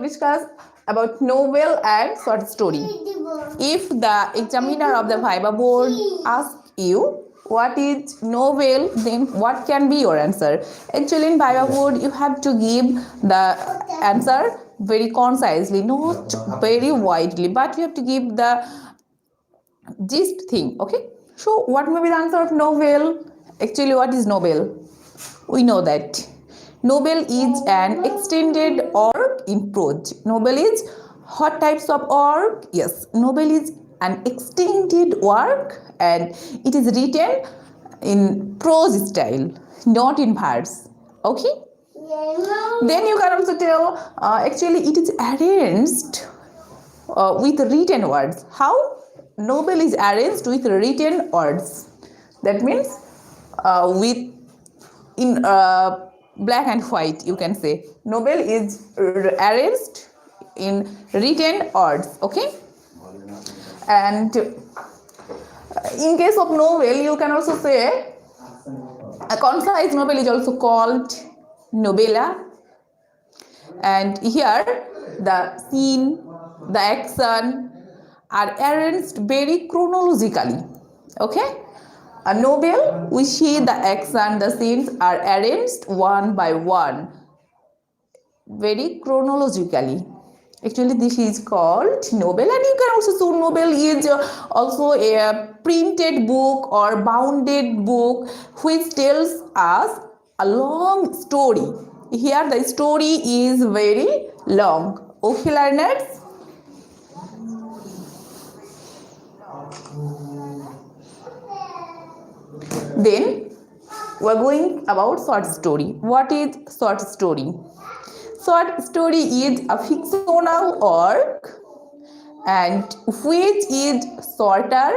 discuss about novel and short story. If the examiner of the Viva board asks you what is novel, then what can be your answer? Actually, in Viva board, you have to give the answer very concisely, not very widely, but you have to give the gist thing. Okay. So, what may be the answer of novel? Actually, what is novel? We know that novel is an extended work in prose. Novel is what types of work? Yes, novel is an extended work and it is written in prose style, not in verse. Okay. Then you can also tell actually it is arranged with written words. How? Novel is arranged with written words. That means with in black and white, you can say novel is arranged in written words. Okay. And in case of novel, you can also say a concise novel is also called novella. And here the scene, the action are arranged very chronologically. Okay. A novel, we see the action, the scenes are arranged one by one, very chronologically. Actually, this is called novel, and you can also see novel is also a printed book or bounded book which tells us a long story. Here, the story is very long. Okay, learners? Then we are going about short story. What is short story? Short story is a fictional work and which is shorter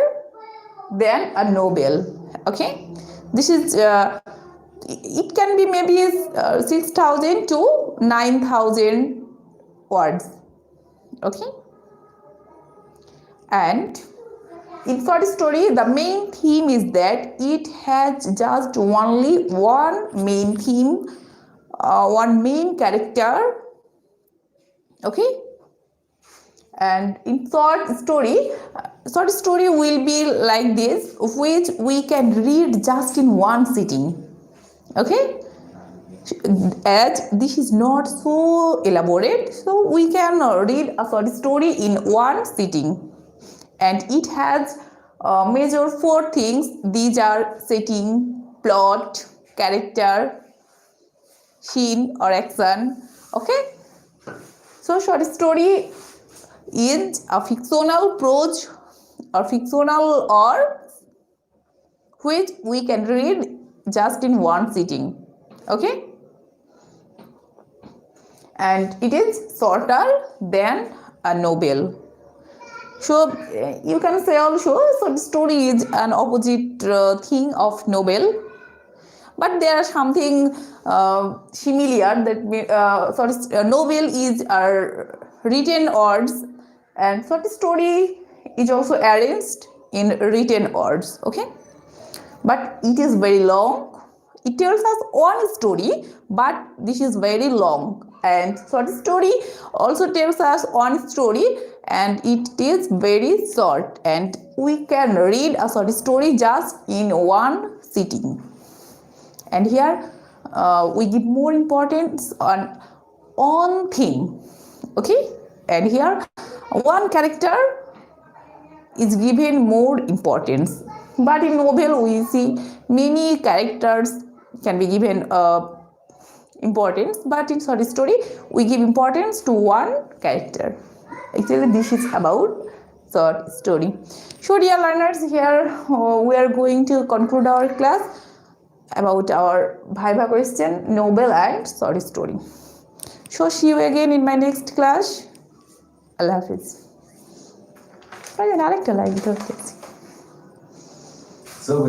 than a novel. Okay, this is it can be maybe 6,000 to 9,000 words. Okay, and in short story, the main theme is that it has just only one main theme, one main character. Okay. And in short story will be like this, which we can read just in one sitting. Okay. As this is not so elaborate, so we can read a short story in one sitting. And it has major 4 things. These are setting, plot, character, scene or action. Okay. So short story is a fictional prose or fictional work which we can read just in one sitting. Okay. And it is shorter than a novel. So you can say also short story is an opposite thing of novel, but there are something similar that novel is written words and short story is also arranged in written words. Okay, but it is very long. It tells us one story, but this is very long. And short story also tells us one story and it is very short and we can read a short story just in one sitting. And here we give more importance on theme. Okay, and here one character is given more importance, but in novel we see many characters can be given importance, but in short story we give importance to one character. Actually, this is about short story. So dear learners, here we are going to conclude our class about our Viva question, novel and short story. So see you again in my next class. Allah Hafiz. So